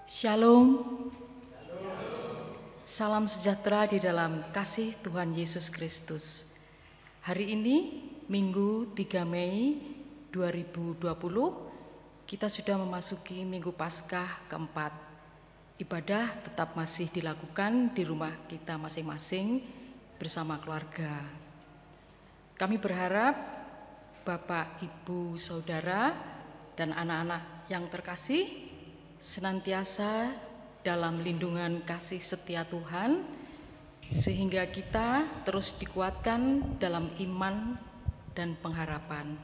Shalom. Salam sejahtera di dalam kasih Tuhan Yesus Kristus. Hari ini, Minggu 3 Mei 2020, kita sudah memasuki Minggu Paskah keempat. Ibadah tetap masih dilakukan di rumah kita masing-masing bersama keluarga. Kami berharap Bapak, Ibu, Saudara, dan anak-anak yang terkasih senantiasa dalam lindungan kasih setia Tuhan, sehingga kita terus dikuatkan dalam iman dan pengharapan.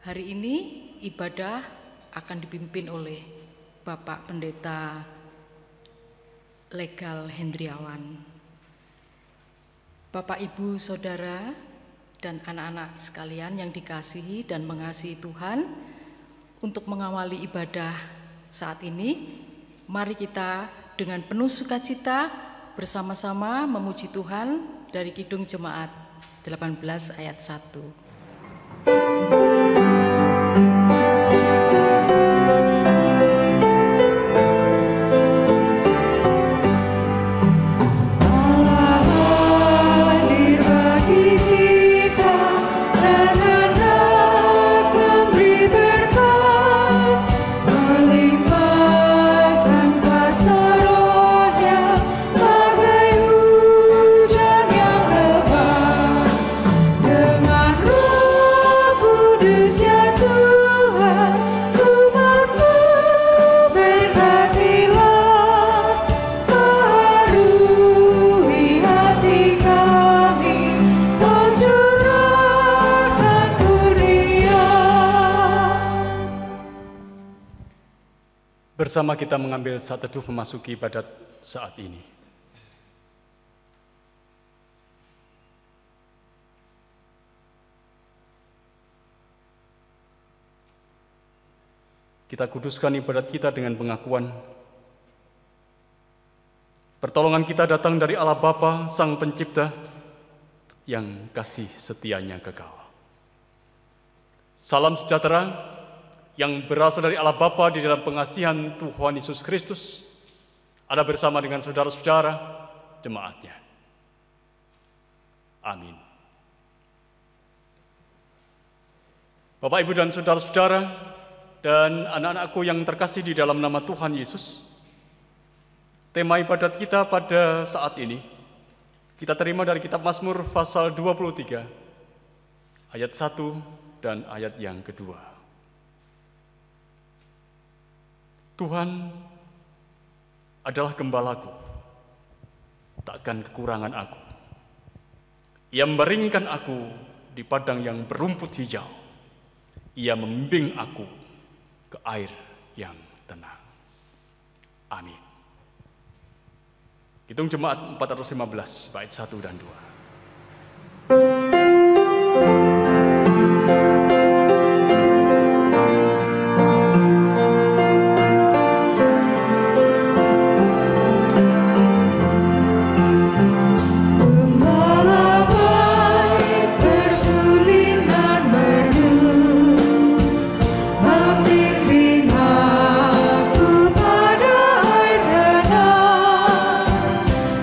Hari ini ibadah akan dipimpin oleh Bapak Pendeta Legal Hendriawan. Bapak, Ibu, Saudara, dan anak-anak sekalian yang dikasihi dan mengasihi Tuhan, untuk mengawali ibadah saat ini, mari kita dengan penuh sukacita bersama-sama memuji Tuhan dari Kidung Jemaat 18 ayat 1. Bersama kita mengambil saat teduh memasuki ibadat saat ini. Kita kuduskan ibadat kita dengan pengakuan pertolongan kita datang dari Allah Bapa, Sang Pencipta, yang kasih setianya kekal. Salam sejahtera yang berasal dari Allah Bapa di dalam pengasihan Tuhan Yesus Kristus ada bersama dengan saudara-saudara jemaatnya. Amin. Bapak, Ibu, dan saudara-saudara, dan anak-anakku yang terkasih di dalam nama Tuhan Yesus, tema ibadat kita pada saat ini kita terima dari kitab Mazmur pasal 23, ayat 1 dan ayat yang kedua. Tuhan adalah gembalaku, takkan kekurangan aku. Ia membaringkan aku di padang yang berumput hijau. Ia membimbing aku ke air yang tenang. Amin. Kidung Jemaat 415, bait 1 dan 2.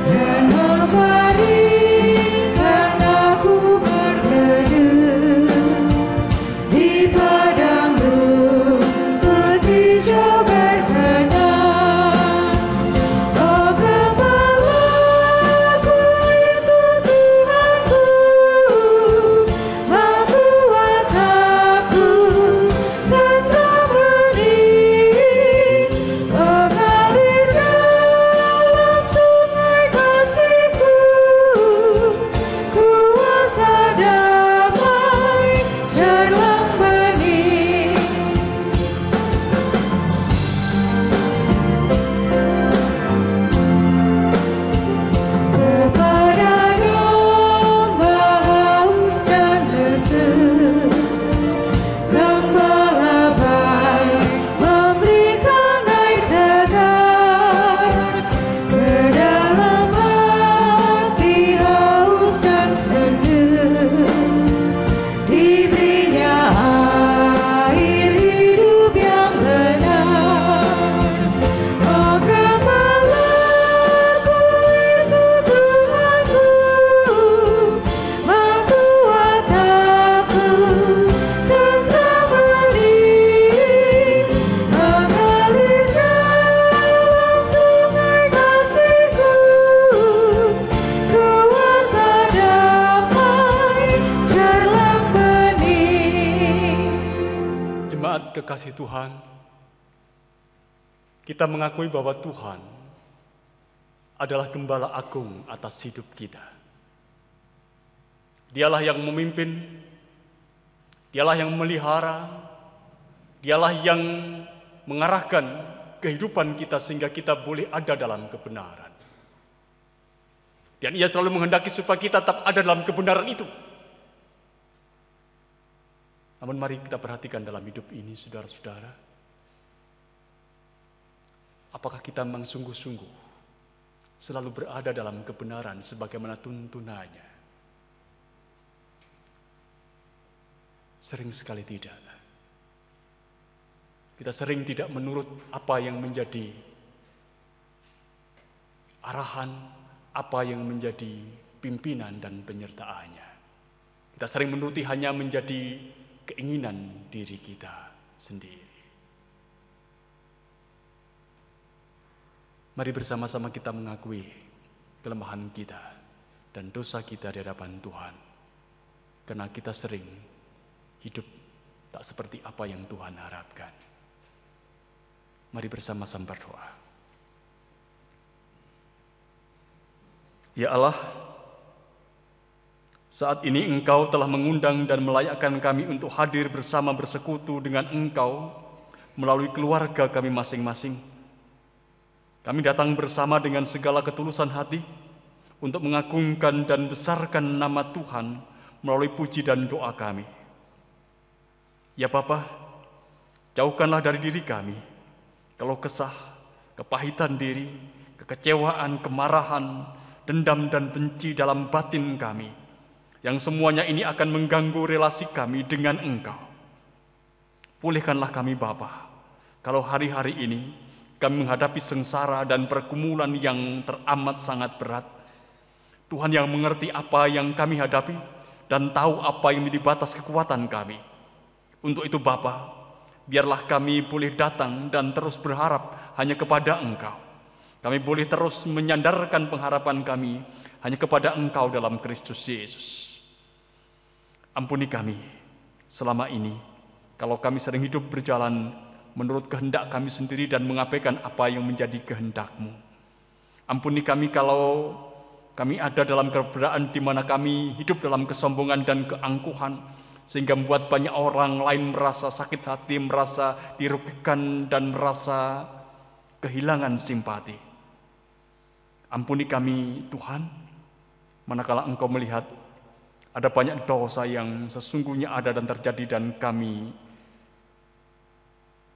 Dan memberi kekasih Tuhan, kita mengakui bahwa Tuhan adalah gembala agung atas hidup kita. Dialah yang memimpin, Dialah yang memelihara, Dialah yang mengarahkan kehidupan kita sehingga kita boleh ada dalam kebenaran. Dan Ia selalu menghendaki supaya kita tetap ada dalam kebenaran itu. Namun mari kita perhatikan dalam hidup ini, saudara-saudara. Apakah kita memang sungguh-sungguh selalu berada dalam kebenaran sebagaimana tuntunannya? Sering sekali tidak. Kita sering tidak menurut apa yang menjadi arahan, apa yang menjadi pimpinan dan penyertaannya. Kita sering menuruti hanya menjadi keinginan diri kita sendiri. Mari bersama-sama kita mengakui kelemahan kita dan dosa kita di hadapan Tuhan. Karena kita sering hidup tak seperti apa yang Tuhan harapkan. Mari bersama-sama berdoa. Ya Allah, saat ini Engkau telah mengundang dan melayakkan kami untuk hadir bersama bersekutu dengan Engkau melalui keluarga kami masing-masing. Kami datang bersama dengan segala ketulusan hati untuk mengagungkan dan besarkan nama Tuhan melalui puji dan doa kami. Ya Bapa, jauhkanlah dari diri kami kalau kesah, kepahitan diri, kekecewaan, kemarahan, dendam dan benci dalam batin kami, yang semuanya ini akan mengganggu relasi kami dengan Engkau. Pulihkanlah kami Bapa, kalau hari-hari ini kami menghadapi sengsara dan pergumulan yang teramat sangat berat. Tuhan yang mengerti apa yang kami hadapi dan tahu apa yang menjadi batas kekuatan kami. Untuk itu Bapa, biarlah kami boleh datang dan terus berharap hanya kepada Engkau. Kami boleh terus menyandarkan pengharapan kami hanya kepada Engkau dalam Kristus Yesus. Ampuni kami selama ini, kalau kami sering hidup berjalan menurut kehendak kami sendiri dan mengabaikan apa yang menjadi kehendak-Mu. Ampuni kami kalau kami ada dalam keberadaan di mana kami hidup dalam kesombongan dan keangkuhan, sehingga membuat banyak orang lain merasa sakit hati, merasa dirugikan, dan merasa kehilangan simpati. Ampuni kami Tuhan, manakala Engkau melihat ada banyak dosa yang sesungguhnya ada dan terjadi, dan kami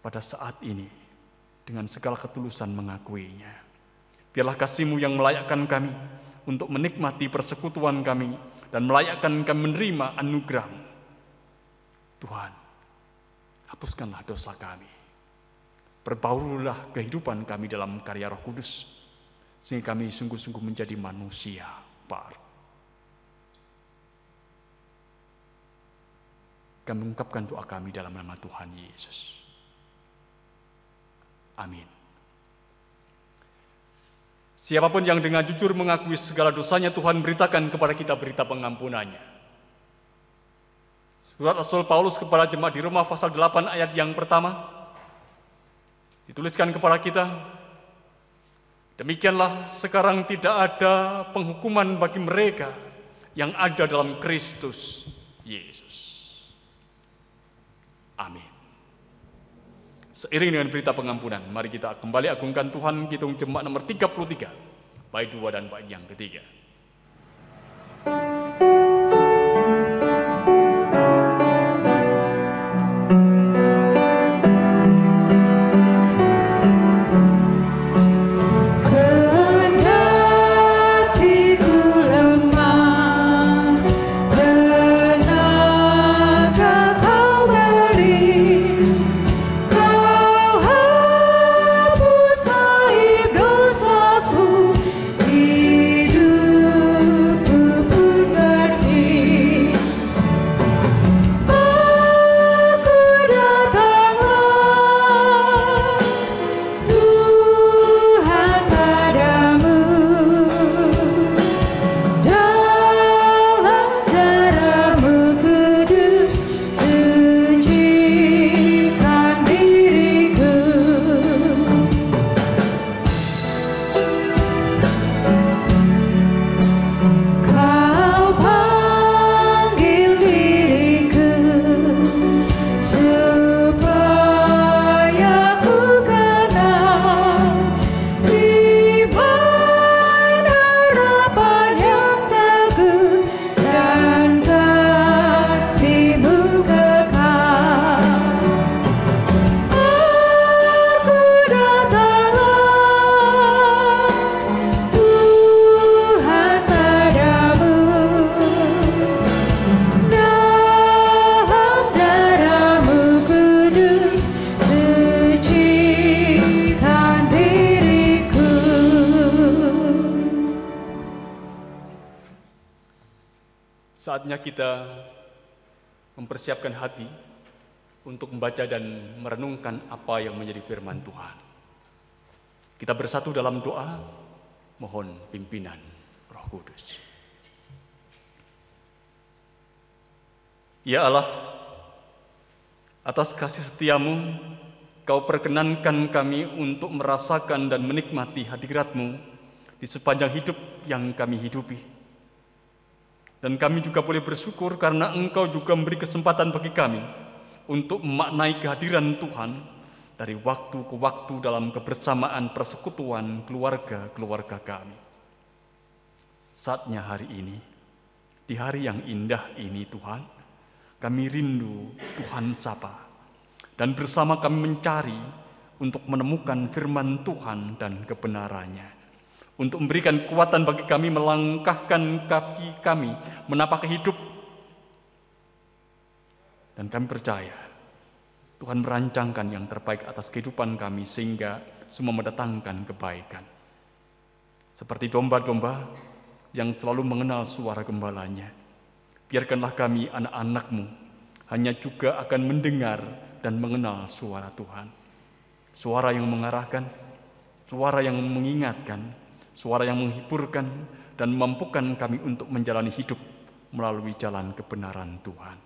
pada saat ini dengan segala ketulusan mengakuinya. Biarlah kasih-Mu yang melayakkan kami untuk menikmati persekutuan kami dan melayakkan kami menerima anugerah-Mu. Tuhan, hapuskanlah dosa kami. Perbaurulah kehidupan kami dalam karya Roh Kudus, sehingga kami sungguh-sungguh menjadi manusia baru. Kami mengungkapkan doa kami dalam nama Tuhan Yesus. Amin. Siapapun yang dengan jujur mengakui segala dosanya, Tuhan beritakan kepada kita berita pengampunannya. Surat Rasul Paulus kepada jemaat di Roma pasal 8 ayat yang pertama dituliskan kepada kita, demikianlah sekarang tidak ada penghukuman bagi mereka yang ada dalam Kristus Yesus. Amin. Seiring dengan berita pengampunan, mari kita kembali agungkan Tuhan. Kita jemaat nomor 33, bait 2 dan bait yang ketiga. Hidup Saatnya kita mempersiapkan hati untuk membaca dan merenungkan apa yang menjadi firman Tuhan. Kita bersatu dalam doa, mohon pimpinan Roh Kudus. Ya Allah, atas kasih setiamu, Kau perkenankan kami untuk merasakan dan menikmati hadirat-Mu di sepanjang hidup yang kami hidupi. Dan kami juga boleh bersyukur karena Engkau juga memberi kesempatan bagi kami untuk memaknai kehadiran Tuhan dari waktu ke waktu dalam kebersamaan persekutuan keluarga-keluarga kami. Saatnya hari ini, di hari yang indah ini Tuhan, kami rindu Tuhan sapa. Dan bersama kami mencari untuk menemukan firman Tuhan dan kebenarannya. Untuk memberikan kekuatan bagi kami melangkahkan kaki kami menapak hidup. Dan kami percaya Tuhan merancangkan yang terbaik atas kehidupan kami sehingga semua mendatangkan kebaikan. Seperti domba-domba yang selalu mengenal suara gembalanya. Biarkanlah kami anak-anak-Mu hanya juga akan mendengar dan mengenal suara Tuhan. Suara yang mengarahkan, suara yang mengingatkan, suara yang menghiburkan dan memampukan kami untuk menjalani hidup melalui jalan kebenaran Tuhan.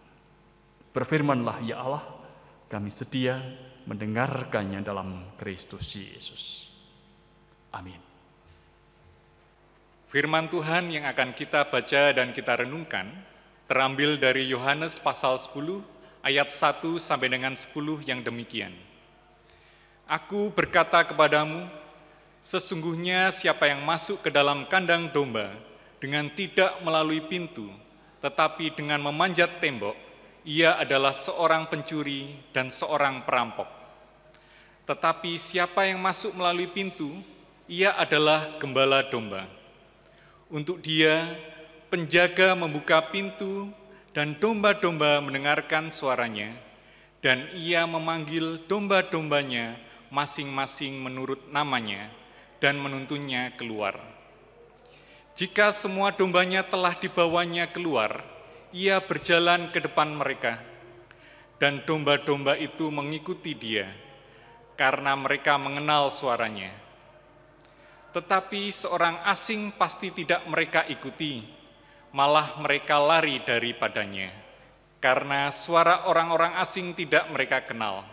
Berfirmanlah ya Allah, kami sedia mendengarkannya dalam Kristus Yesus. Amin. Firman Tuhan yang akan kita baca dan kita renungkan terambil dari Yohanes pasal 10 ayat 1 sampai dengan 10 yang demikian. Aku berkata kepadamu, sesungguhnya siapa yang masuk ke dalam kandang domba dengan tidak melalui pintu, tetapi dengan memanjat tembok, ia adalah seorang pencuri dan seorang perampok. Tetapi siapa yang masuk melalui pintu, ia adalah gembala domba. Untuk dia, penjaga membuka pintu dan domba-domba mendengarkan suaranya, dan ia memanggil domba-dombanya masing-masing menurut namanya, dan menuntunnya keluar. Jika semua dombanya telah dibawanya keluar, ia berjalan ke depan mereka, dan domba-domba itu mengikuti dia, karena mereka mengenal suaranya. Tetapi seorang asing pasti tidak mereka ikuti, malah mereka lari daripadanya, karena suara orang-orang asing tidak mereka kenal.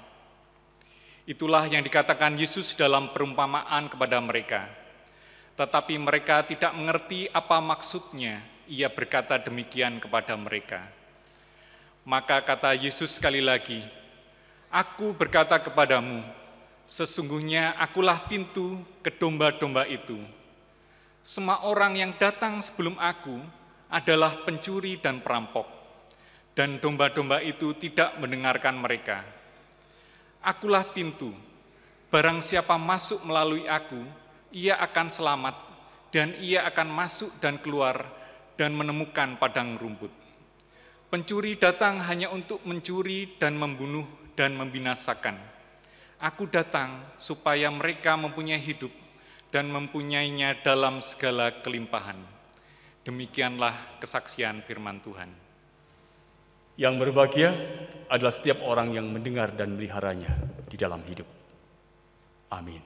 Itulah yang dikatakan Yesus dalam perumpamaan kepada mereka. Tetapi mereka tidak mengerti apa maksudnya, ia berkata demikian kepada mereka. Maka kata Yesus sekali lagi, Aku berkata kepadamu, sesungguhnya akulah pintu ke domba-domba itu. Semua orang yang datang sebelum aku adalah pencuri dan perampok, dan domba-domba itu tidak mendengarkan mereka. Akulah pintu, barang siapa masuk melalui aku, ia akan selamat, dan ia akan masuk dan keluar dan menemukan padang rumput. Pencuri datang hanya untuk mencuri dan membunuh dan membinasakan. Aku datang supaya mereka mempunyai hidup dan mempunyainya dalam segala kelimpahan. Demikianlah kesaksian firman Tuhan. Yang berbahagia adalah setiap orang yang mendengar dan meliharanya di dalam hidup. Amin.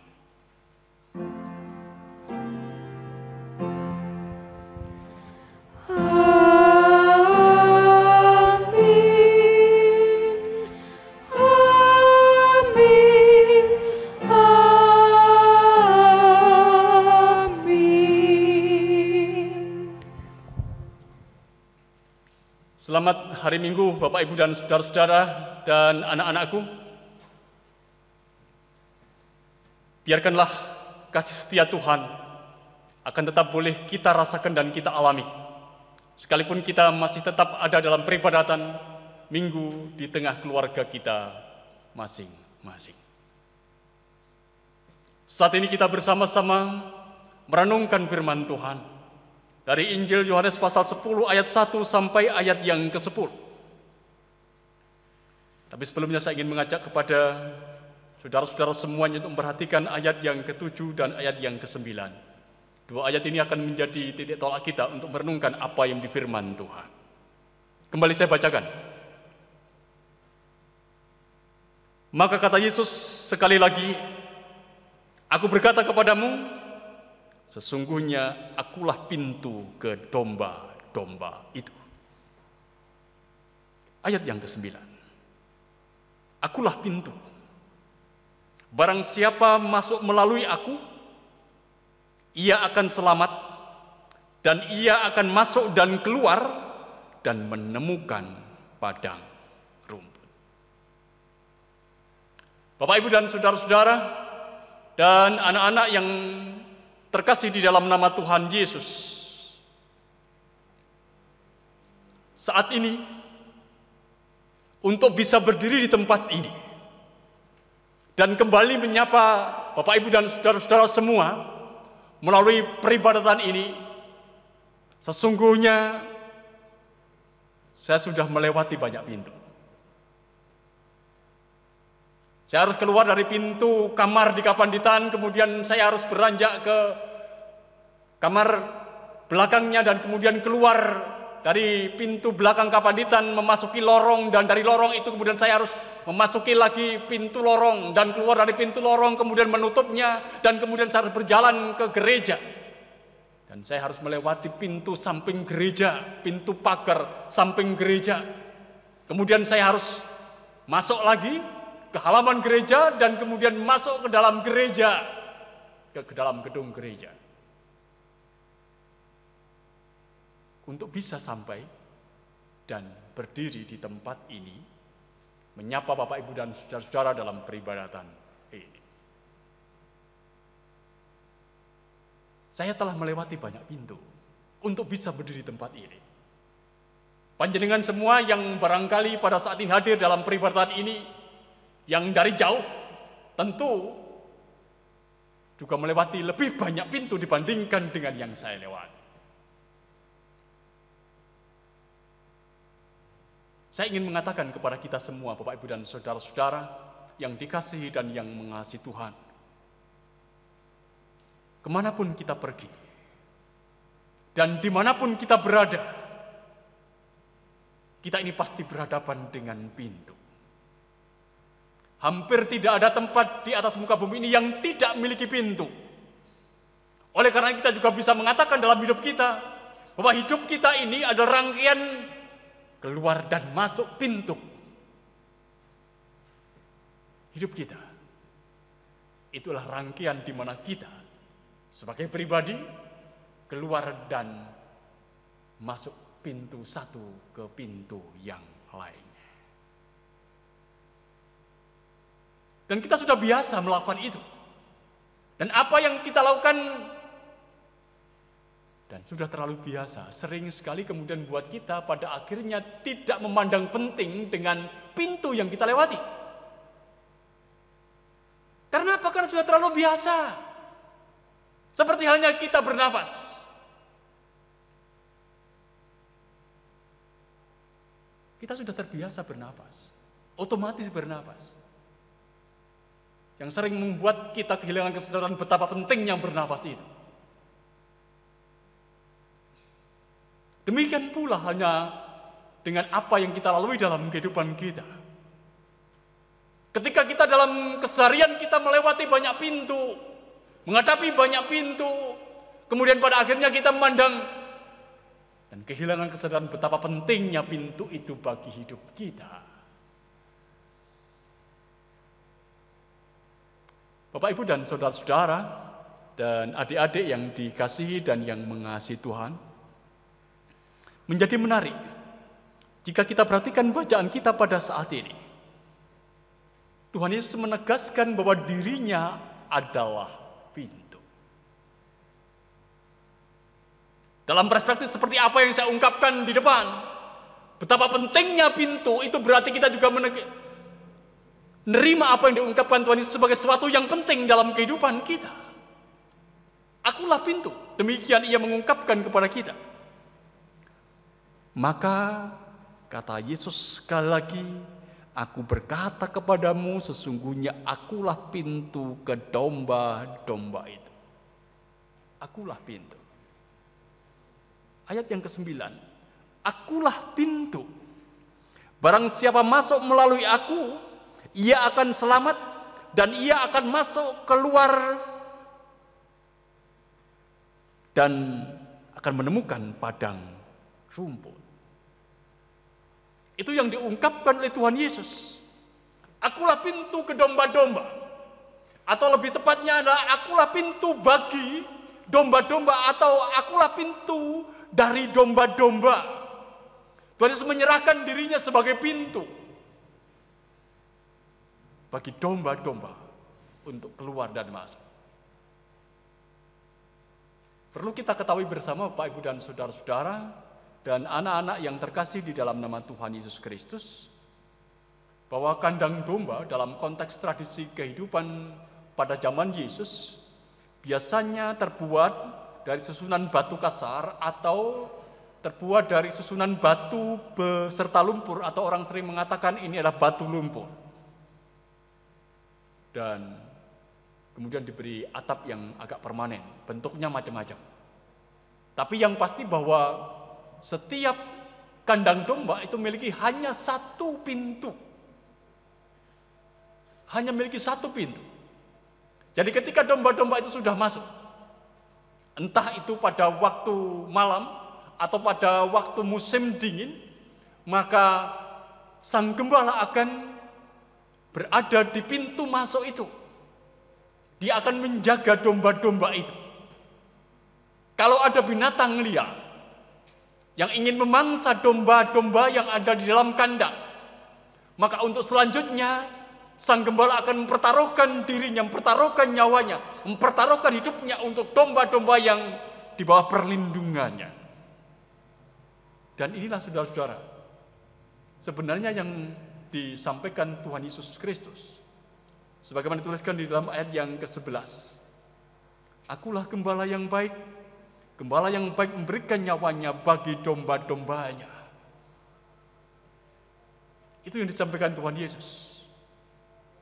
Selamat hari Minggu, Bapak, Ibu, dan saudara-saudara, dan anak-anakku. Biarkanlah kasih setia Tuhan akan tetap boleh kita rasakan dan kita alami. Sekalipun kita masih tetap ada dalam peribadatan Minggu di tengah keluarga kita masing-masing. Saat ini kita bersama-sama merenungkan firman Tuhan dari Injil Yohanes pasal 10 ayat 1 sampai ayat yang ke-10. Tapi sebelumnya saya ingin mengajak kepada saudara-saudara semuanya untuk memperhatikan ayat yang ke-7 dan ayat yang ke-9. Dua ayat ini akan menjadi titik tolak kita untuk merenungkan apa yang di firman Tuhan. Kembali saya bacakan. Maka kata Yesus sekali lagi, aku berkata kepadamu, sesungguhnya akulah pintu ke domba-domba itu. Ayat yang ke-9. Akulah pintu. Barang siapa masuk melalui aku, ia akan selamat, dan ia akan masuk dan keluar dan menemukan padang rumput. Bapak, Ibu, dan saudara-saudara, dan anak-anak yang terkasih di dalam nama Tuhan Yesus, saat ini, untuk bisa berdiri di tempat ini, dan kembali menyapa Bapak, Ibu, dan saudara-saudara semua, melalui peribadatan ini, sesungguhnya saya sudah melewati banyak pintu. Saya harus keluar dari pintu kamar di Kapanditan, kemudian saya harus beranjak ke kamar belakangnya, dan kemudian keluar dari pintu belakang Kapanditan, memasuki lorong, dan dari lorong itu kemudian saya harus memasuki lagi pintu lorong, dan keluar dari pintu lorong, kemudian menutupnya, dan kemudian saya harus berjalan ke gereja. Dan saya harus melewati pintu samping gereja, pintu pagar samping gereja. Kemudian saya harus masuk lagi ke halaman gereja, dan kemudian masuk ke dalam gereja, ke dalam gedung gereja. Untuk bisa sampai dan berdiri di tempat ini, menyapa Bapak, Ibu, dan saudara-saudara dalam peribadatan ini. Saya telah melewati banyak pintu untuk bisa berdiri di tempat ini. Panjenengan semua yang barangkali pada saat ini hadir dalam peribadatan ini, yang dari jauh, tentu juga melewati lebih banyak pintu dibandingkan dengan yang saya lewati. Saya ingin mengatakan kepada kita semua, Bapak, Ibu, dan saudara-saudara yang dikasihi dan yang mengasihi Tuhan, kemanapun kita pergi, dan dimanapun kita berada, kita ini pasti berhadapan dengan pintu. Hampir tidak ada tempat di atas muka bumi ini yang tidak memiliki pintu. Oleh karena kita juga bisa mengatakan dalam hidup kita, bahwa hidup kita ini adalah rangkaian keluar dan masuk pintu. Hidup kita, itulah rangkaian di mana kita sebagai pribadi keluar dan masuk pintu satu ke pintu yang lainnya. Dan kita sudah biasa melakukan itu. Dan apa yang kita lakukan dan sudah terlalu biasa, sering sekali kemudian buat kita pada akhirnya tidak memandang penting dengan pintu yang kita lewati. Karena apa? Karena sudah terlalu biasa. Seperti halnya kita bernapas. Kita sudah terbiasa bernapas, otomatis bernapas. Yang sering membuat kita kehilangan kesadaran betapa pentingnya bernapas itu. Demikian pula hanya dengan apa yang kita lalui dalam kehidupan kita. Ketika kita dalam keseharian kita melewati banyak pintu, menghadapi banyak pintu, kemudian pada akhirnya kita memandang dan kehilangan kesadaran betapa pentingnya pintu itu bagi hidup kita. Bapak, Ibu, dan saudara-saudara, dan adik-adik yang dikasihi dan yang mengasihi Tuhan, menjadi menarik jika kita perhatikan bacaan kita pada saat ini. Tuhan Yesus menegaskan bahwa dirinya adalah pintu. Dalam perspektif seperti apa yang saya ungkapkan di depan, betapa pentingnya pintu, itu berarti kita juga menerima apa yang diungkapkan Tuhan Yesus sebagai sesuatu yang penting dalam kehidupan kita. Akulah pintu, demikian ia mengungkapkan kepada kita. Maka kata Yesus sekali lagi, aku berkata kepadamu, sesungguhnya akulah pintu ke domba-domba itu. Akulah pintu. Ayat yang ke-9, akulah pintu. Barang siapa masuk melalui aku, ia akan selamat dan ia akan masuk keluar dan akan menemukan padang rumput. Itu yang diungkapkan oleh Tuhan Yesus. Akulah pintu ke domba-domba. Atau lebih tepatnya adalah akulah pintu bagi domba-domba, atau akulah pintu dari domba-domba. Tuhan Yesus menyerahkan dirinya sebagai pintu bagi domba-domba untuk keluar dan masuk. Perlu kita ketahui bersama Bapak, Ibu, dan saudara-saudara, dan anak-anak yang terkasih di dalam nama Tuhan Yesus Kristus, bahwa kandang domba dalam konteks tradisi kehidupan pada zaman Yesus biasanya terbuat dari susunan batu kasar atau terbuat dari susunan batu beserta lumpur, atau orang sering mengatakan ini adalah batu lumpur. Dan kemudian diberi atap yang agak permanen, bentuknya macam-macam. Tapi yang pasti bahwa setiap kandang domba itu memiliki hanya satu pintu. Hanya memiliki satu pintu. Jadi ketika domba-domba itu sudah masuk, entah itu pada waktu malam atau pada waktu musim dingin, maka sang gembala akan berada di pintu masuk itu. Dia akan menjaga domba-domba itu. Kalau ada binatang liar yang ingin memangsa domba-domba yang ada di dalam kandang, maka untuk selanjutnya sang gembala akan mempertaruhkan dirinya, mempertaruhkan nyawanya, mempertaruhkan hidupnya untuk domba-domba yang di bawah perlindungannya. Dan inilah saudara-saudara, sebenarnya yang disampaikan Tuhan Yesus Kristus, sebagaimana dituliskan di dalam ayat yang ke-11. Akulah gembala yang baik memberikan nyawanya bagi domba-dombanya. Itu yang disampaikan Tuhan Yesus.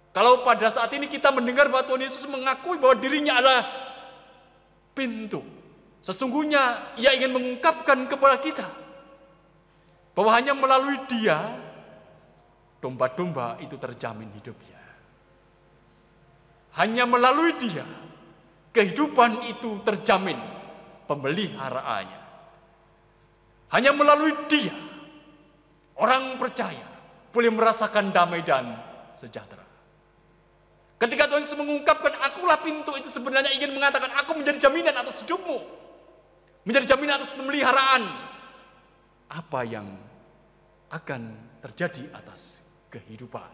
Kalau pada saat ini kita mendengar bahwa Tuhan Yesus mengakui bahwa dirinya adalah pintu, sesungguhnya Ia ingin mengungkapkan kepada kita bahwa hanya melalui Dia domba-domba itu terjamin hidupnya. Hanya melalui Dia kehidupan itu terjamin pemeliharaannya. Hanya melalui Dia orang percaya boleh merasakan damai dan sejahtera. Ketika Tuhan Yesus mengungkapkan akulah pintu, itu sebenarnya ingin mengatakan aku menjadi jaminan atas hidupmu, menjadi jaminan atas pemeliharaan apa yang akan terjadi atas kehidupan.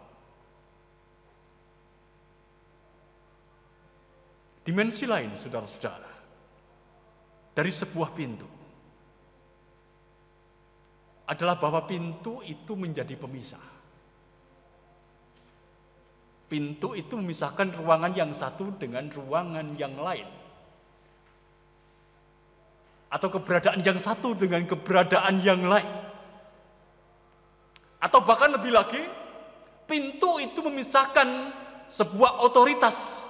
Dimensi lain, saudara-saudara, dari sebuah pintu adalah bahwa pintu itu menjadi pemisah. Pintu itu memisahkan ruangan yang satu dengan ruangan yang lain, atau keberadaan yang satu dengan keberadaan yang lain. Atau bahkan lebih lagi, pintu itu memisahkan sebuah otoritas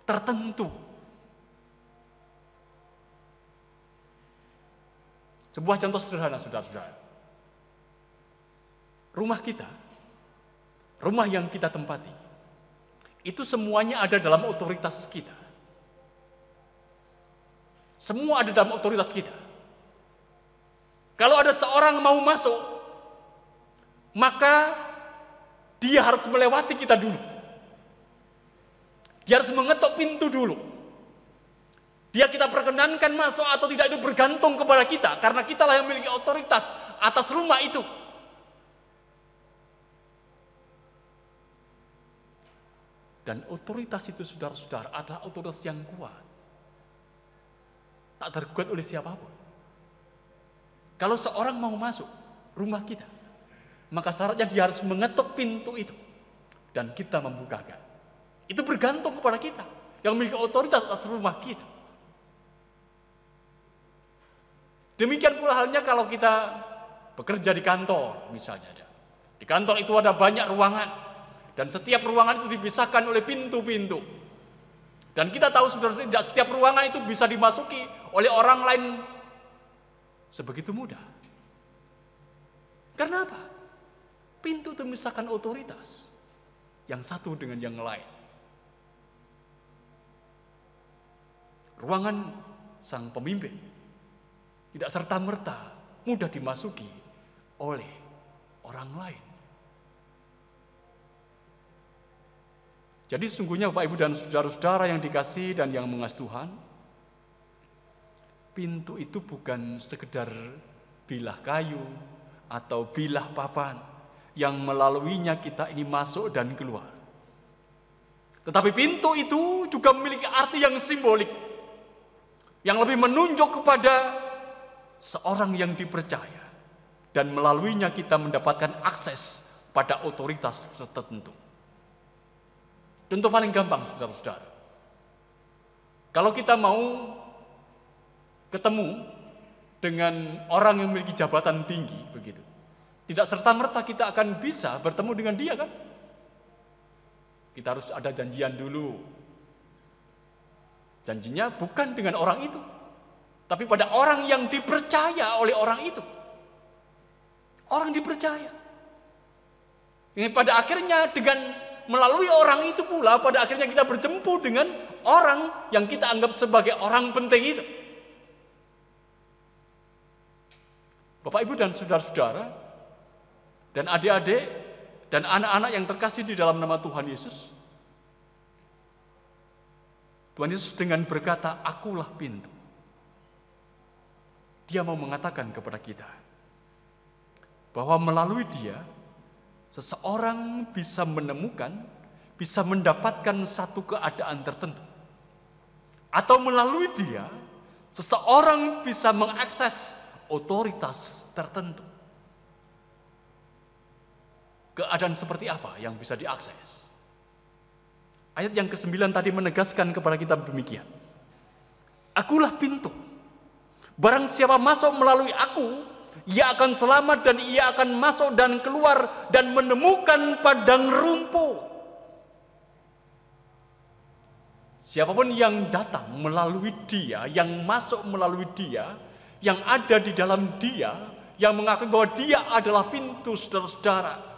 tertentu. Sebuah contoh sederhana, saudara-saudara. Rumah kita, rumah yang kita tempati, itu semuanya ada dalam otoritas kita. Semua ada dalam otoritas kita. Kalau ada seorang mau masuk, maka dia harus melewati kita dulu. Dia harus mengetuk pintu dulu. Dia kita perkenankan masuk atau tidak itu bergantung kepada kita, karena kitalah yang memiliki otoritas atas rumah itu. Dan otoritas itu, saudara-saudara, adalah otoritas yang kuat, tak tergugat oleh siapapun. Kalau seorang mau masuk rumah kita, maka syaratnya dia harus mengetuk pintu itu dan kita membukakan. Itu bergantung kepada kita yang memiliki otoritas atas rumah kita. Demikian pula halnya kalau kita bekerja di kantor misalnya. Di kantor itu ada banyak ruangan, dan setiap ruangan itu dipisahkan oleh pintu-pintu. Dan kita tahu, saudara-saudara, tidak setiap ruangan itu bisa dimasuki oleh orang lain sebegitu mudah. Karena apa? Pintu itu memisahkan otoritas yang satu dengan yang lain. Ruangan sang pemimpin tidak serta-merta mudah dimasuki oleh orang lain. Jadi sesungguhnya Bapak Ibu dan saudara-saudara yang dikasihi dan yang mengasihi Tuhan, pintu itu bukan sekedar bilah kayu atau bilah papan yang melaluinya kita ini masuk dan keluar. Tetapi pintu itu juga memiliki arti yang simbolik, yang lebih menunjuk kepada seorang yang dipercaya, dan melaluinya kita mendapatkan akses pada otoritas tertentu. Contoh paling gampang, saudara-saudara. Kalau kita mau ketemu dengan orang yang memiliki jabatan tinggi, begitu, tidak serta-merta kita akan bisa bertemu dengan dia, kan? Kita harus ada janjian dulu. Janjinya bukan dengan orang itu, tapi pada orang yang dipercaya oleh orang itu. Orang dipercaya. Yang pada akhirnya dengan melalui orang itu pula, pada akhirnya kita berjumpa dengan orang yang kita anggap sebagai orang penting itu. Bapak, Ibu, dan saudara-saudara, dan adik-adik, dan anak-anak yang terkasih di dalam nama Tuhan Yesus, Tuhan Yesus dengan berkata, "Akulah pintu." Dia mau mengatakan kepada kita bahwa melalui dia, seseorang bisa menemukan, bisa mendapatkan satu keadaan tertentu. Atau melalui dia, seseorang bisa mengakses otoritas tertentu. Keadaan seperti apa yang bisa diakses? Ayat yang ke-9 tadi menegaskan kepada kita demikian. "Akulah pintu. Barang siapa masuk melalui aku, ia akan selamat dan ia akan masuk dan keluar dan menemukan padang rumput." Siapapun yang datang melalui dia, yang masuk melalui dia, yang ada di dalam dia, yang mengakui bahwa dia adalah pintu, saudara-saudara,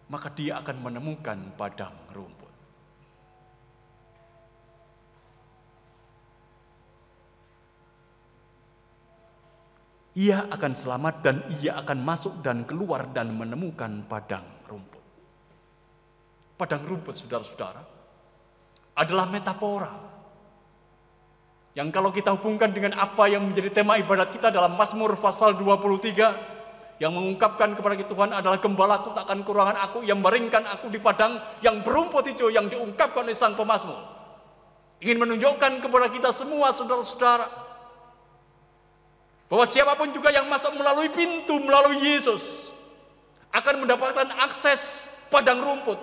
maka dia akan menemukan padang rumput. Ia akan selamat dan ia akan masuk dan keluar dan menemukan padang rumput. Padang rumput, saudara-saudara, adalah metafora yang kalau kita hubungkan dengan apa yang menjadi tema ibadat kita dalam Mazmur pasal 23 yang mengungkapkan kepada kita, Tuhan adalah gembalaku, takkan kurangan aku, yang meringkan aku di padang yang berumput hijau, yang diungkapkan oleh sang pemazmur, ingin menunjukkan kepada kita semua, saudara-saudara, bahwa siapapun juga yang masuk melalui pintu, melalui Yesus, akan mendapatkan akses padang rumput.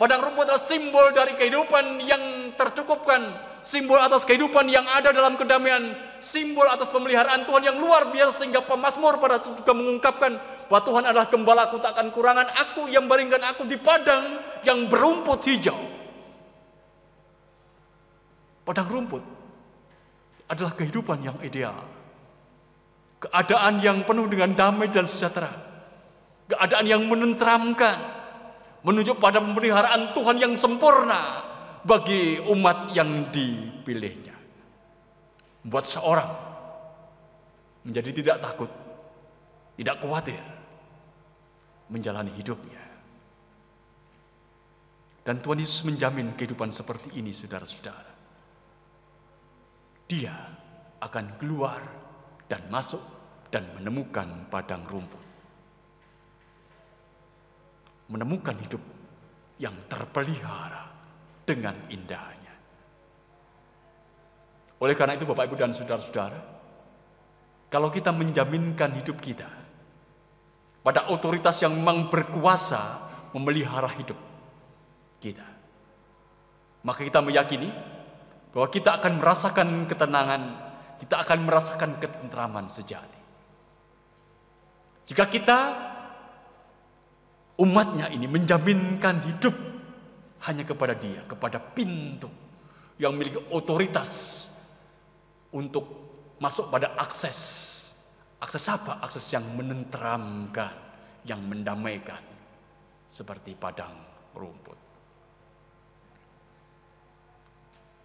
Padang rumput adalah simbol dari kehidupan yang tercukupkan, simbol atas kehidupan yang ada dalam kedamaian, simbol atas pemeliharaan Tuhan yang luar biasa, sehingga pemazmur pada itu juga mengungkapkan bahwa Tuhan adalah gembalaku, takkan kurangan aku, yang baringkan aku di padang yang berumput hijau. Padang rumput adalah kehidupan yang ideal, keadaan yang penuh dengan damai dan sejahtera, keadaan yang menenteramkan, menunjuk pada pemeliharaan Tuhan yang sempurna bagi umat yang dipilihnya. Membuat seorang menjadi tidak takut, tidak khawatir menjalani hidupnya. Dan Tuhan Yesus menjamin kehidupan seperti ini, saudara-saudara. Dia akan keluar dan masuk dan menemukan padang rumput. Menemukan hidup yang terpelihara dengan indahnya. Oleh karena itu, Bapak, Ibu, dan saudara-saudara, kalau kita menjaminkan hidup kita pada otoritas yang memang berkuasa memelihara hidup kita, maka kita meyakini bahwa kita akan merasakan ketenangan, kita akan merasakan ketentraman sejati. Jika kita umatnya ini menjaminkan hidup hanya kepada dia, kepada pintu yang memiliki otoritas untuk masuk pada akses. Akses apa? Akses yang menenteramkan, yang mendamaikan seperti padang rumput.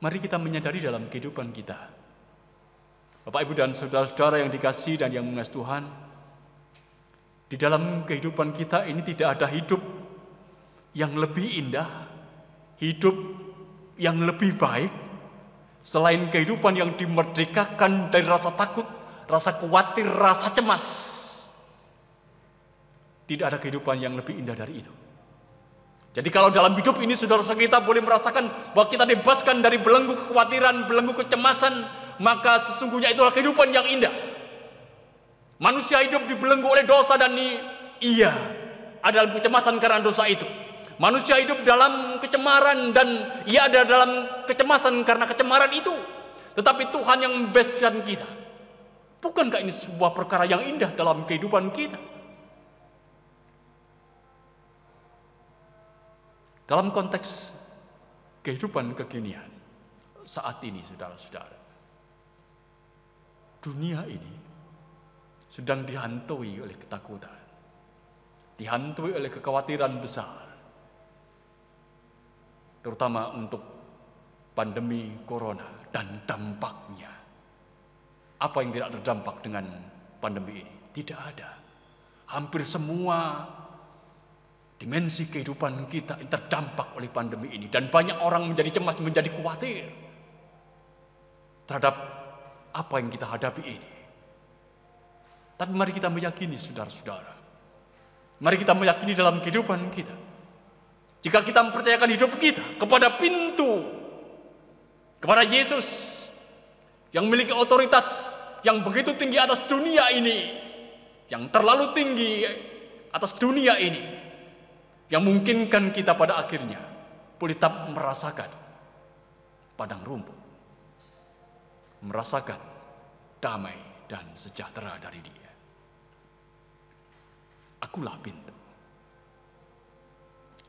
Mari kita menyadari dalam kehidupan kita, Bapak, Ibu, dan saudara-saudara yang dikasihi dan yang mengasihi Tuhan, di dalam kehidupan kita ini tidak ada hidup yang lebih indah, hidup yang lebih baik, selain kehidupan yang dimerdekakan dari rasa takut, rasa khawatir, rasa cemas. Tidak ada kehidupan yang lebih indah dari itu. Jadi kalau dalam hidup ini saudara-saudara kita boleh merasakan bahwa kita dibebaskan dari belenggu kekhawatiran, belenggu kecemasan, maka sesungguhnya itulah kehidupan yang indah. Manusia hidup dibelenggu oleh dosa dan ia ada dalam kecemasan karena dosa itu. Manusia hidup dalam kecemaran dan ia ada dalam kecemasan karena kecemaran itu. Tetapi Tuhan yang membebaskan kita. Bukankah ini sebuah perkara yang indah dalam kehidupan kita? Dalam konteks kehidupan kekinian saat ini, saudara-saudara, dunia ini sedang dihantui oleh ketakutan, dihantui oleh kekhawatiran besar, terutama untuk pandemi corona dan dampaknya. Apa yang tidak terdampak dengan pandemi ini? Tidak ada. Hampir semua dimensi kehidupan kita terdampak oleh pandemi ini. Dan banyak orang menjadi cemas, menjadi khawatir terhadap apa yang kita hadapi ini. Tapi mari kita meyakini, saudara-saudara. Mari kita meyakini dalam kehidupan kita. Jika kita mempercayakan hidup kita kepada pintu, kepada Yesus yang memiliki otoritas yang begitu tinggi atas dunia ini, yang terlalu tinggi atas dunia ini, yang memungkinkan kita pada akhirnya boleh tetap merasakan padang rumput, merasakan damai dan sejahtera dari Dia. Akulah pintu.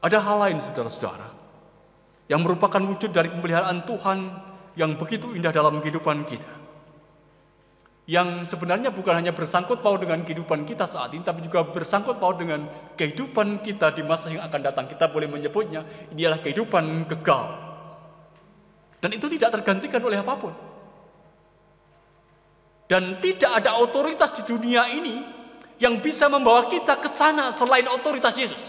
Ada hal lain, saudara-saudara, yang merupakan wujud dari pemeliharaan Tuhan yang begitu indah dalam kehidupan kita, yang sebenarnya bukan hanya bersangkut paut dengan kehidupan kita saat ini, tapi juga bersangkut paut dengan kehidupan kita di masa yang akan datang. Kita boleh menyebutnya ini adalah kehidupan kekal, dan itu tidak tergantikan oleh apapun. Dan tidak ada otoritas di dunia ini yang bisa membawa kita ke sana selain otoritas Yesus.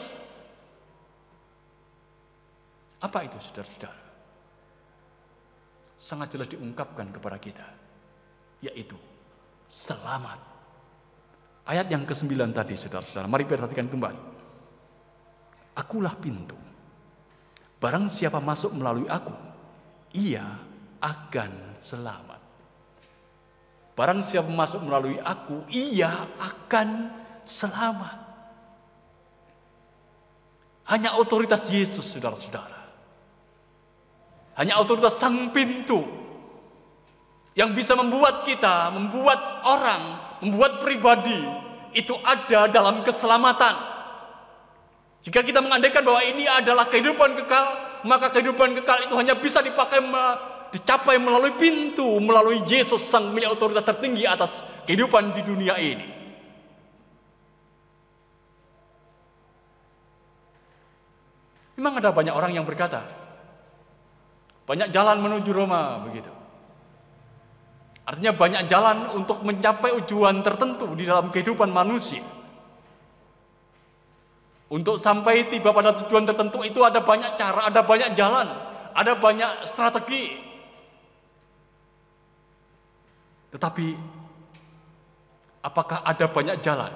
Apa itu, saudara-saudara? Sangat jelas diungkapkan kepada kita, yaitu selamat. Ayat yang ke-9 tadi, saudara-saudara, mari perhatikan kembali. Akulah pintu. Barang siapa masuk melalui aku, ia akan selamat. Barang siapa masuk melalui aku, ia akan selamat. Hanya otoritas Yesus, saudara-saudara. Hanya otoritas Sang Pintu yang bisa membuat kita, membuat orang, membuat pribadi itu ada dalam keselamatan. Jika kita mengandaikan bahwa ini adalah kehidupan kekal, maka kehidupan kekal itu hanya bisa dicapai melalui pintu, melalui Yesus, Sang milik otoritas tertinggi atas kehidupan di dunia ini. Memang ada banyak orang yang berkata, banyak jalan menuju Roma, begitu. Artinya banyak jalan untuk mencapai tujuan tertentu di dalam kehidupan manusia. Untuk sampai tiba pada tujuan tertentu itu ada banyak cara, ada banyak jalan, ada banyak strategi. Tetapi apakah ada banyak jalan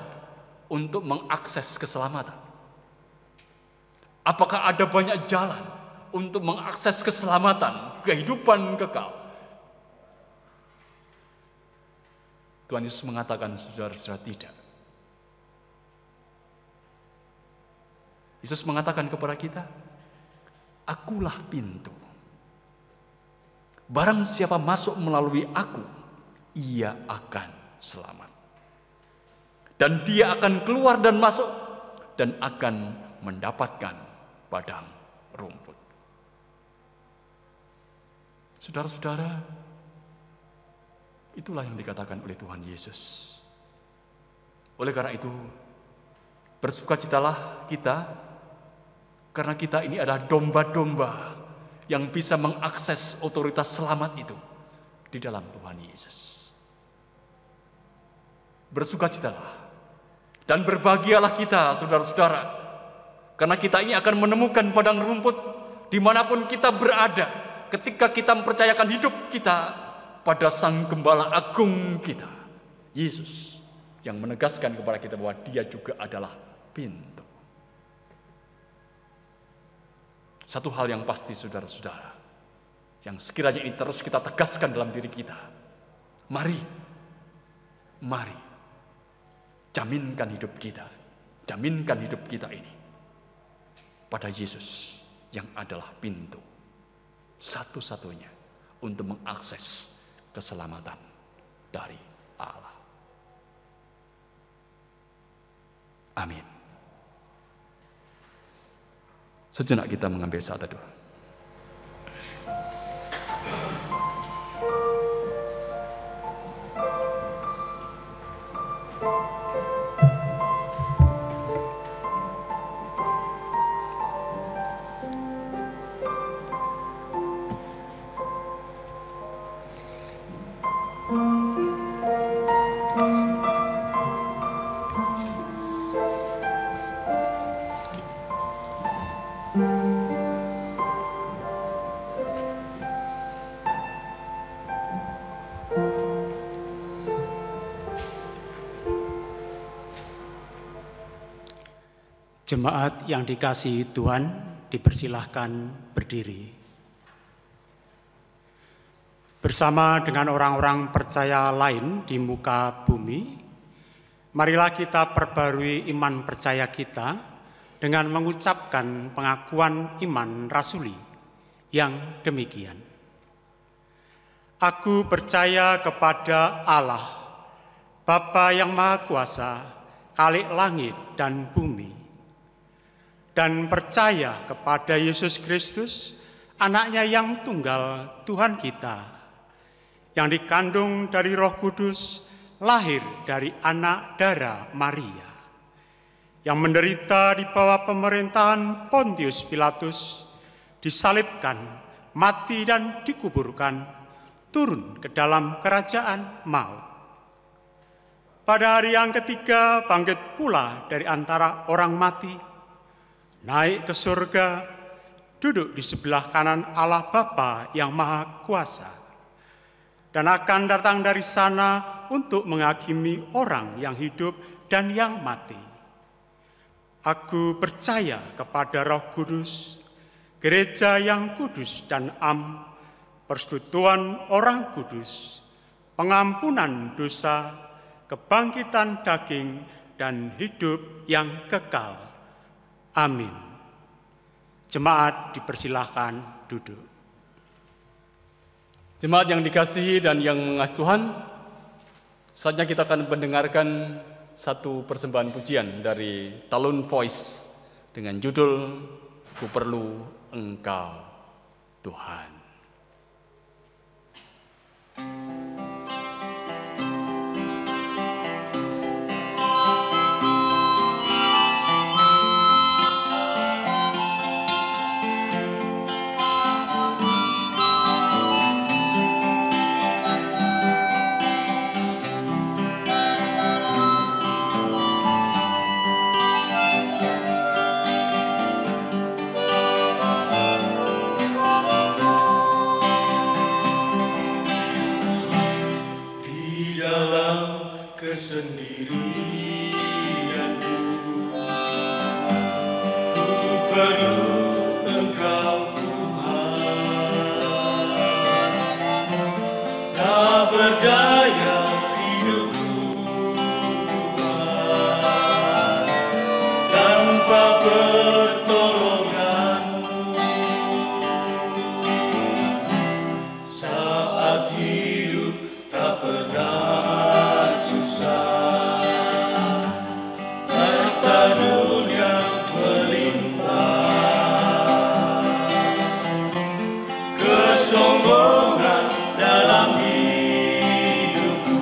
untuk mengakses keselamatan? Apakah ada banyak jalan untuk mengakses keselamatan, kehidupan kekal? Tuhan Yesus mengatakan, saudara-saudara, tidak. Yesus mengatakan kepada kita, akulah pintu. Barang siapa masuk melalui aku, ia akan selamat. Dan dia akan keluar dan masuk dan akan mendapatkan padang rumput. Saudara-saudara, itulah yang dikatakan oleh Tuhan Yesus. Oleh karena itu, Bersukacitalah kita, karena kita ini adalah domba-domba yang bisa mengakses otoritas selamat itu di dalam Tuhan Yesus. Bersukacitalah dan berbahagialah kita, saudara-saudara, karena kita ini akan menemukan padang rumput dimanapun kita berada, ketika kita mempercayakan hidup kita pada Sang Gembala Agung kita, Yesus, yang menegaskan kepada kita bahwa Dia juga adalah pintu. Satu hal yang pasti, saudara-saudara, yang sekiranya ini terus kita tegaskan dalam diri kita. Mari, jaminkan hidup kita ini pada Yesus yang adalah pintu satu-satunya untuk mengakses keselamatan dari Allah. Amin. Sejenak kita mengambil saat teduh. Jemaat yang dikasihi Tuhan, dipersilahkan berdiri. Bersama dengan orang-orang percaya lain di muka bumi, marilah kita perbarui iman percaya kita dengan mengucapkan pengakuan iman rasuli yang demikian. Aku percaya kepada Allah, Bapa yang Maha Kuasa, Khalik langit dan bumi, dan percaya kepada Yesus Kristus, Anaknya yang tunggal Tuhan kita, yang dikandung dari Roh Kudus, lahir dari anak darah Maria, yang menderita di bawah pemerintahan Pontius Pilatus, disalibkan, mati dan dikuburkan, turun ke dalam kerajaan maut. Pada hari yang ketiga bangkit pula dari antara orang mati, naik ke surga, duduk di sebelah kanan Allah Bapa yang Maha Kuasa, dan akan datang dari sana untuk menghakimi orang yang hidup dan yang mati. Aku percaya kepada Roh Kudus, gereja yang kudus dan am, persekutuan orang kudus, pengampunan dosa, kebangkitan daging, dan hidup yang kekal. Amin. Jemaat dipersilahkan duduk. Jemaat yang dikasihi dan yang mengasihi Tuhan, saatnya kita akan mendengarkan satu persembahan pujian dari Talun Voice dengan judul Ku Perlu Engkau, Tuhan. Kesombongan dalam hidupku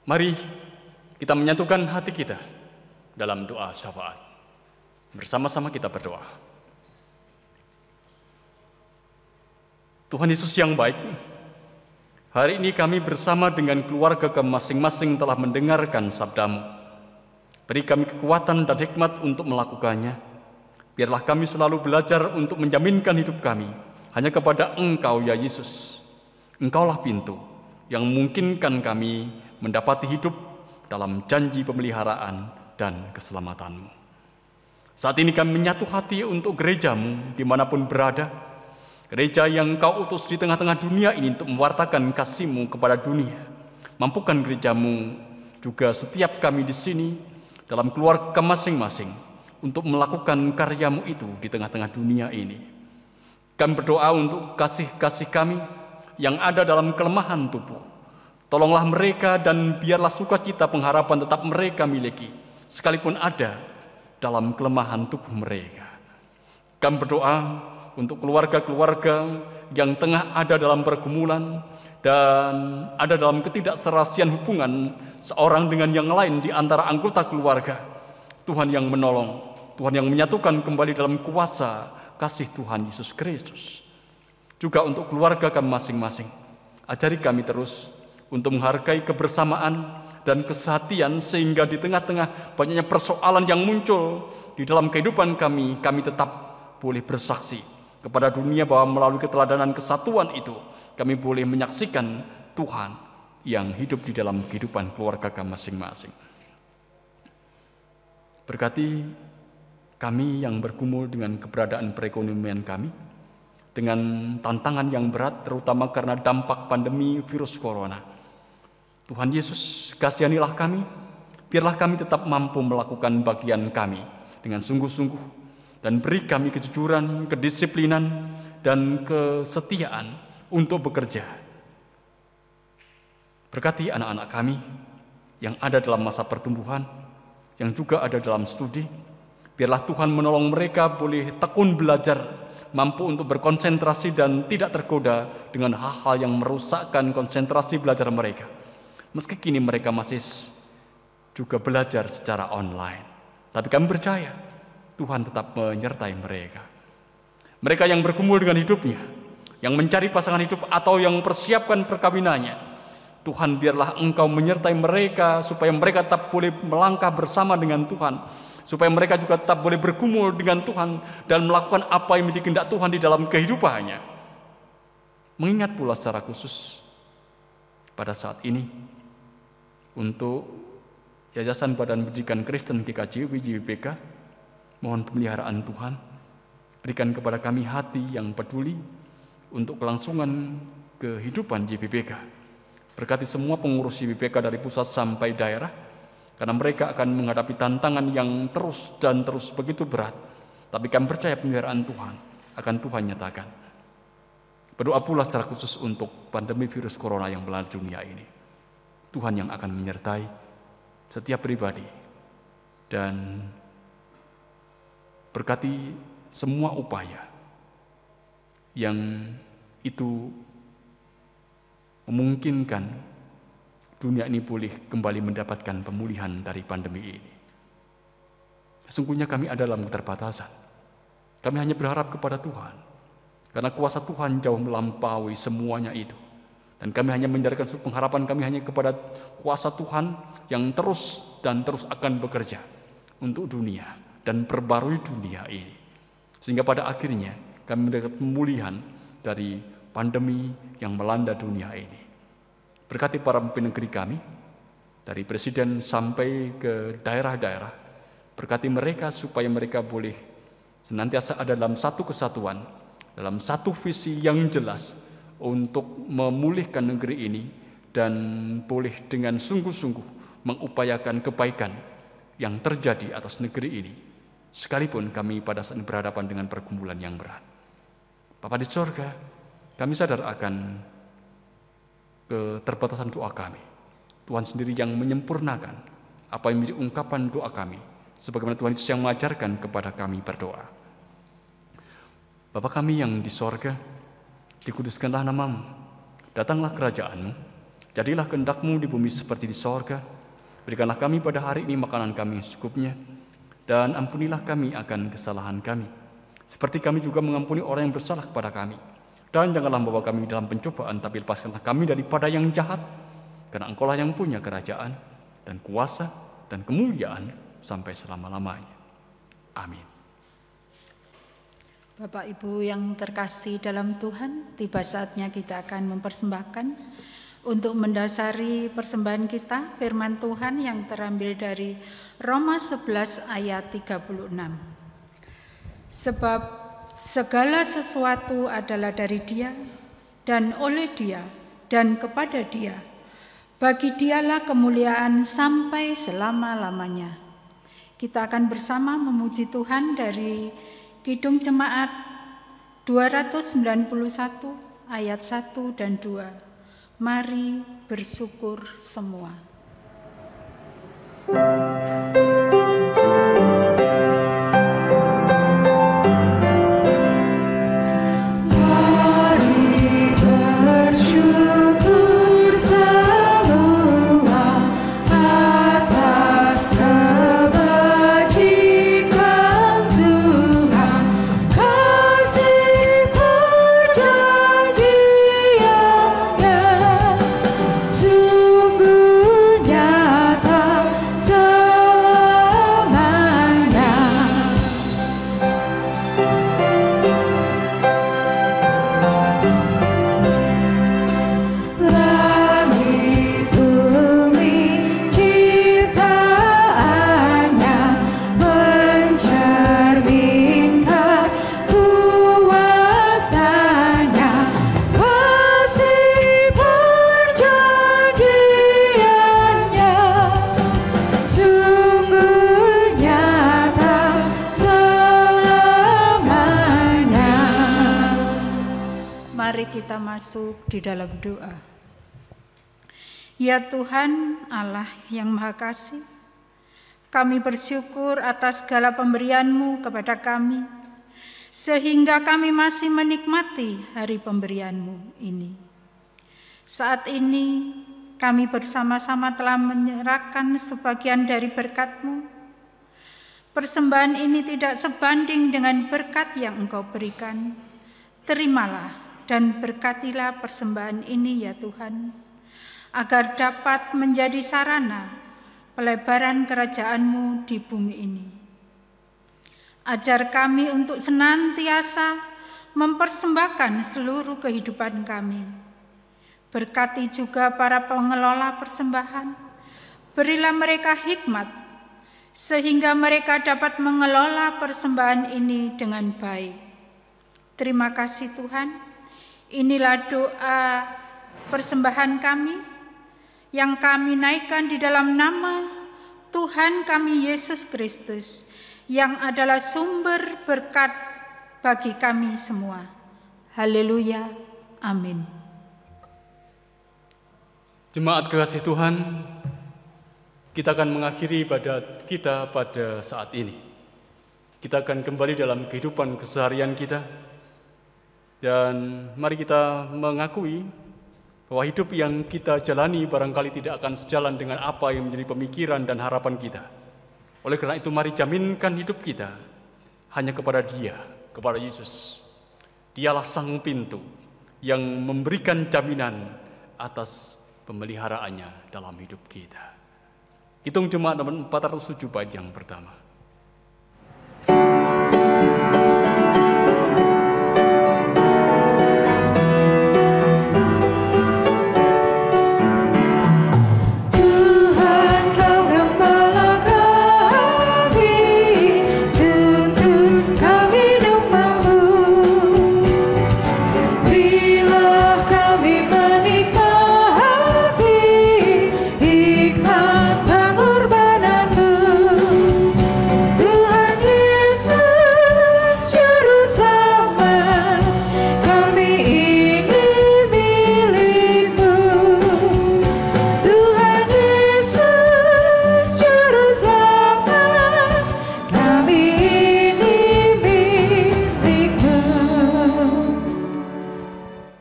Mari kita menyatukan hati kita dalam doa syafaat. Bersama-sama kita berdoa. Tuhan Yesus yang baik, hari ini kami bersama dengan keluarga kami masing-masing telah mendengarkan sabda-Mu. Beri kami kekuatan dan hikmat untuk melakukannya. Biarlah kami selalu belajar untuk menjaminkan hidup kami hanya kepada Engkau ya Yesus. Engkaulah pintu yang memungkinkan kami mendapati hidup dalam janji pemeliharaan dan keselamatan-Mu. Saat ini kami menyatu hati untuk gereja-Mu dimanapun berada, gereja yang Kau utus di tengah-tengah dunia ini untuk mewartakan kasih-Mu kepada dunia. Mampukan gereja-Mu juga setiap kami di sini dalam keluarga masing-masing untuk melakukan karya-Mu itu di tengah-tengah dunia ini. Kami berdoa untuk kasih-kasih kami yang ada dalam kelemahan tubuh. Tolonglah mereka dan biarlah sukacita pengharapan tetap mereka miliki, sekalipun ada dalam kelemahan tubuh mereka. Kami berdoa untuk keluarga-keluarga yang tengah ada dalam pergumulan dan ada dalam ketidakserasian hubungan seorang dengan yang lain di antara anggota keluarga. Tuhan yang menolong, Tuhan yang menyatukan kembali dalam kuasa kasih Tuhan Yesus Kristus. juga untuk keluarga kami masing-masing. Ajari kami terus untuk menghargai kebersamaan dan kesehatian, sehingga di tengah-tengah banyaknya persoalan yang muncul di dalam kehidupan kami, kami tetap boleh bersaksi kepada dunia bahwa melalui keteladanan kesatuan itu, kami boleh menyaksikan Tuhan yang hidup di dalam kehidupan keluarga kami masing-masing. Berkati kami yang bergumul dengan keberadaan perekonomian kami, dengan tantangan yang berat, terutama karena dampak pandemi virus corona. Tuhan Yesus, kasihanilah kami, biarlah kami tetap mampu melakukan bagian kami dengan sungguh-sungguh, dan beri kami kejujuran, kedisiplinan, dan kesetiaan untuk bekerja. Berkati anak-anak kami yang ada dalam masa pertumbuhan, yang juga ada dalam studi. Biarlah Tuhan menolong mereka boleh tekun belajar, mampu untuk berkonsentrasi dan tidak tergoda dengan hal-hal yang merusakkan konsentrasi belajar mereka. Meski kini mereka masih juga belajar secara online, tapi kami percaya Tuhan tetap menyertai mereka. Mereka yang bergumul dengan hidupnya, yang mencari pasangan hidup atau yang mempersiapkan perkawinannya, Tuhan biarlah Engkau menyertai mereka supaya mereka tetap boleh melangkah bersama dengan Tuhan, supaya mereka juga tetap boleh bergumul dengan Tuhan dan melakukan apa yang menjadi kehendak Tuhan di dalam kehidupannya. Mengingat pula secara khusus pada saat ini untuk Yayasan Badan Pendidikan Kristen GKJ JBPK, mohon pemeliharaan Tuhan, berikan kepada kami hati yang peduli untuk kelangsungan kehidupan JBPK. Berkati semua pengurus JBPK dari pusat sampai daerah, karena mereka akan menghadapi tantangan yang terus dan terus begitu berat. Tapi kami percaya pemeliharaan Tuhan akan Tuhan nyatakan. Berdoa pula secara khusus untuk pandemi virus corona yang melanda dunia ini. Tuhan yang akan menyertai setiap pribadi dan berkati semua upaya yang itu memungkinkan dunia ini boleh kembali mendapatkan pemulihan dari pandemi ini. Sesungguhnya kami ada dalam keterbatasan. Kami hanya berharap kepada Tuhan, karena kuasa Tuhan jauh melampaui semuanya itu. Dan kami hanya menjadikan pengharapan kami hanya kepada kuasa Tuhan yang terus dan terus akan bekerja untuk dunia dan perbarui dunia ini. Sehingga pada akhirnya kami mendapat pemulihan dari pandemi yang melanda dunia ini. Berkati para pemimpin negeri kami, dari presiden sampai ke daerah-daerah, berkati mereka supaya mereka boleh senantiasa ada dalam satu kesatuan, dalam satu visi yang jelas untuk memulihkan negeri ini dan boleh dengan sungguh-sungguh mengupayakan kebaikan yang terjadi atas negeri ini, sekalipun kami pada saat ini berhadapan dengan pergumulan yang berat. Bapa di sorga, kami sadar akan keterbatasan doa kami. Tuhan sendiri yang menyempurnakan apa yang menjadi ungkapan doa kami, sebagaimana Tuhan Yesus yang mengajarkan kepada kami berdoa. Bapa kami yang di sorga, dikuduskanlah namamu, datanglah kerajaanmu, jadilah kehendak-Mu di bumi seperti di sorga. Berikanlah kami pada hari ini makanan kami secukupnya, dan ampunilah kami akan kesalahan kami, seperti kami juga mengampuni orang yang bersalah kepada kami. Dan janganlah membawa kami dalam pencobaan, tapi lepaskanlah kami daripada yang jahat, karena Engkaulah yang punya kerajaan dan kuasa dan kemuliaan sampai selama-lamanya. Amin. Bapak Ibu yang terkasih dalam Tuhan, tiba saatnya kita akan mempersembahkan untuk mendasari persembahan kita firman Tuhan yang terambil dari Roma 11 ayat 36. Sebab segala sesuatu adalah dari Dia dan oleh Dia dan kepada Dia. Bagi Dialah kemuliaan sampai selama-lamanya. Kita akan bersama memuji Tuhan dari Kidung Jemaat 291 ayat 1 dan 2. Mari bersyukur semua. Kasih percaya mari kita masuk di dalam doa. Ya Tuhan Allah yang Maha Kasih, kami bersyukur atas segala pemberian-Mu kepada kami, sehingga kami masih menikmati hari pemberian-Mu ini. Saat ini kami bersama-sama telah menyerahkan sebagian dari berkat-Mu. Persembahan ini tidak sebanding dengan berkat yang Engkau berikan. Terimalah dan berkatilah persembahan ini ya Tuhan, agar dapat menjadi sarana pelebaran kerajaan-Mu di bumi ini. Ajar kami untuk senantiasa mempersembahkan seluruh kehidupan kami. Berkati juga para pengelola persembahan, berilah mereka hikmat, sehingga mereka dapat mengelola persembahan ini dengan baik. Terima kasih Tuhan, inilah doa persembahan kami, yang kami naikkan di dalam nama Tuhan kami Yesus Kristus, yang adalah sumber berkat bagi kami semua. Haleluya, amin. Jemaat kekasih Tuhan, kita akan mengakhiri ibadat kita pada saat ini. Kita akan kembali dalam kehidupan keseharian kita, dan mari kita mengakui bahwa hidup yang kita jalani barangkali tidak akan sejalan dengan apa yang menjadi pemikiran dan harapan kita. Oleh karena itu, mari jaminkan hidup kita hanya kepada Dia, kepada Yesus. Dialah sang pintu yang memberikan jaminan atas pemeliharaannya dalam hidup kita. Hitung jemaat nomor 407 bait yang pertama.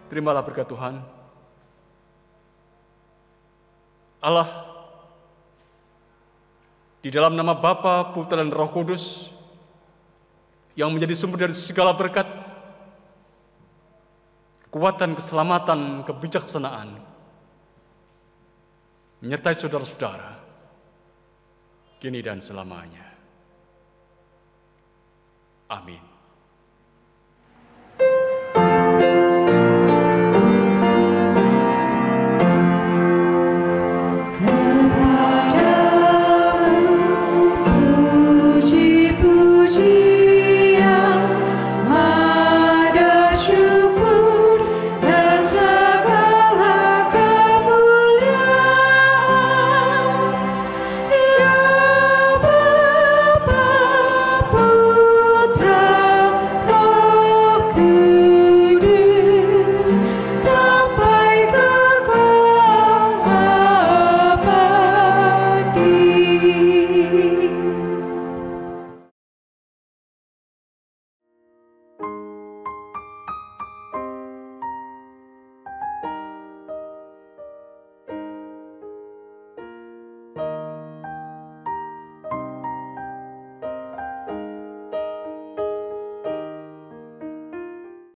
Terimalah berkat Tuhan. Allah, di dalam nama Bapa, Putra dan Roh Kudus, yang menjadi sumber dari segala berkat, kekuatan, keselamatan, kebijaksanaan, menyertai saudara-saudara, kini dan selamanya. Amin.